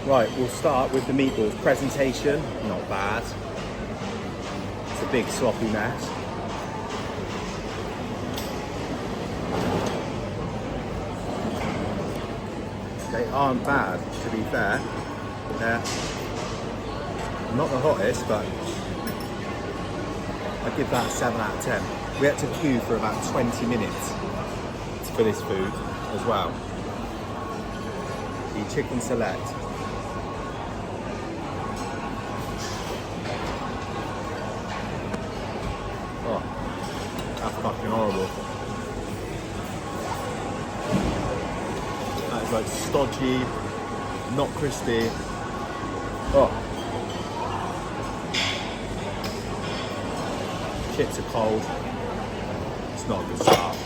Right, we'll start with the meatballs. Presentation, not bad. It's a big sloppy mess. They aren't bad, to be fair. They're not the hottest, but I give that a 7 out of 10. We had to queue for about 20 minutes for this food as well. The chicken select. Oh, that's fucking horrible. That is like stodgy, not crispy. Oh. Chips are cold. It's not a good start.